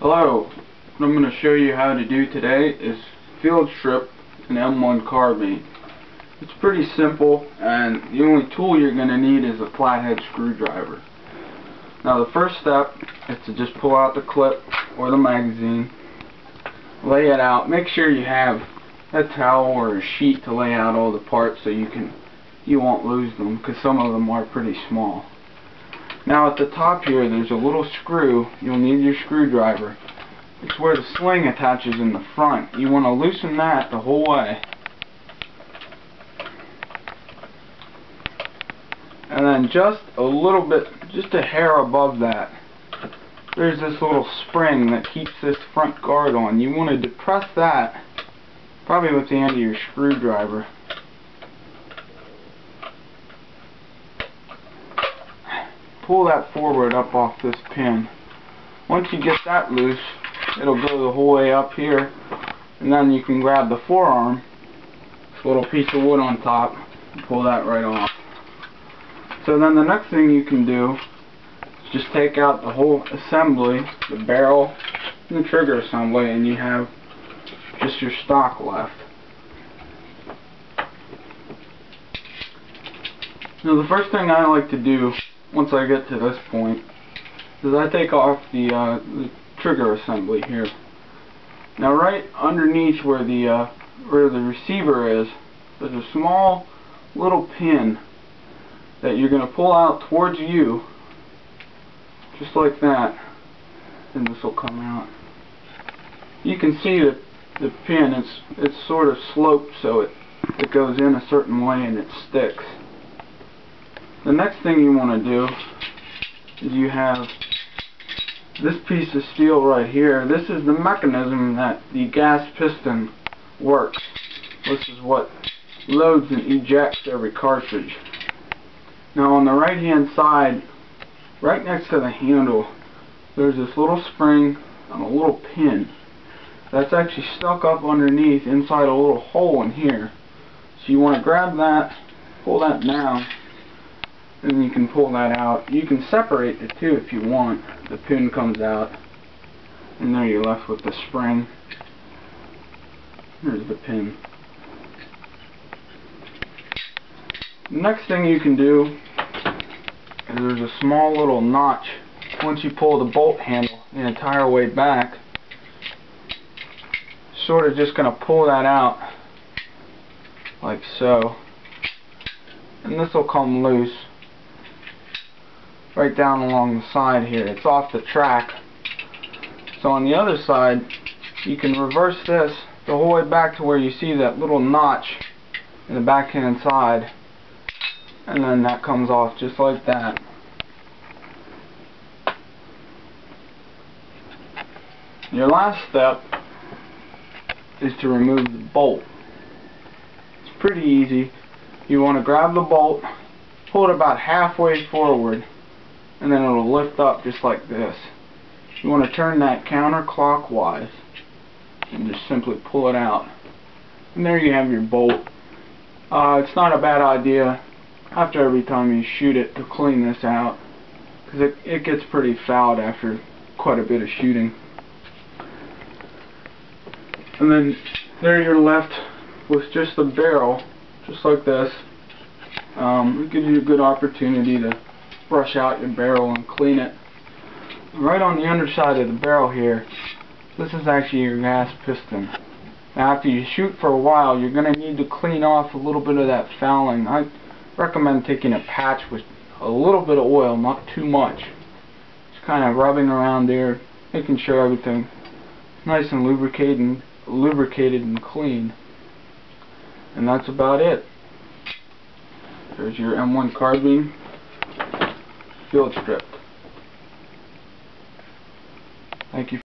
Hello, what I'm going to show you how to do today is field strip an M1 Carbine. It's pretty simple, and the only tool you're going to need is a flathead screwdriver. Now the first step is to just pull out the clip or the magazine, lay it out. Make sure you have a towel or a sheet to lay out all the parts so you won't lose them, because some of them are pretty small. Now at the top here there's a little screw. You'll need your screwdriver. It's where the sling attaches in the front. You want to loosen that the whole way. And then just a little bit, just a hair above that, there's this little spring that keeps this front guard on. You want to depress that, probably with the end of your screwdriver. Pull that forward up off this pin. Once you get that loose, it'll go the whole way up here, and then you can grab the forearm, this little piece of wood on top, and pull that right off. So then the next thing you can do is just take out the whole assembly, the barrel and the trigger assembly, and you have just your stock left. Now the first thing I like to do once I get to this point is I take off the trigger assembly here. Now right underneath where the receiver is, there's a small little pin that you're going to pull out towards you, just like that, and this will come out. You can see that the pin, it's sort of sloped so it goes in a certain way and it sticks. The next thing you want to do is you have this piece of steel right here. This is the mechanism that the gas piston works. This is what loads and ejects every cartridge. Now on the right hand side, right next to the handle, there's this little spring and a little pin that's actually stuck up underneath inside a little hole in here. So you want to grab that, pull that down, and you can pull that out. You can separate the two if you want. The pin comes out, and there you're left with the spring. Here's the pin. The next thing you can do is there's a small little notch. Once you pull the bolt handle the entire way back, sort of just going to pull that out like so, and this will come loose right down along the side here. It's off the track. So on the other side, you can reverse this the whole way back to where you see that little notch in the backhand side, and then that comes off just like that. Your last step is to remove the bolt. It's pretty easy. You want to grab the bolt, pull it about halfway forward, and then it'll lift up just like this. You want to turn that counterclockwise and just simply pull it out. And there you have your bolt. It's not a bad idea after every time you shoot it to clean this out, because it gets pretty fouled after quite a bit of shooting. And then there you're left with just the barrel, just like this. It gives you a good opportunity to brush out your barrel and clean it. Right on the underside of the barrel here, this is actually your gas piston. Now after you shoot for a while, you're going to need to clean off a little bit of that fouling. I recommend taking a patch with a little bit of oil, not too much. Just kind of rubbing around there, making sure everything nice and lubricated and clean. And that's about it. There's your M1 Carbine field stripped. Thank you.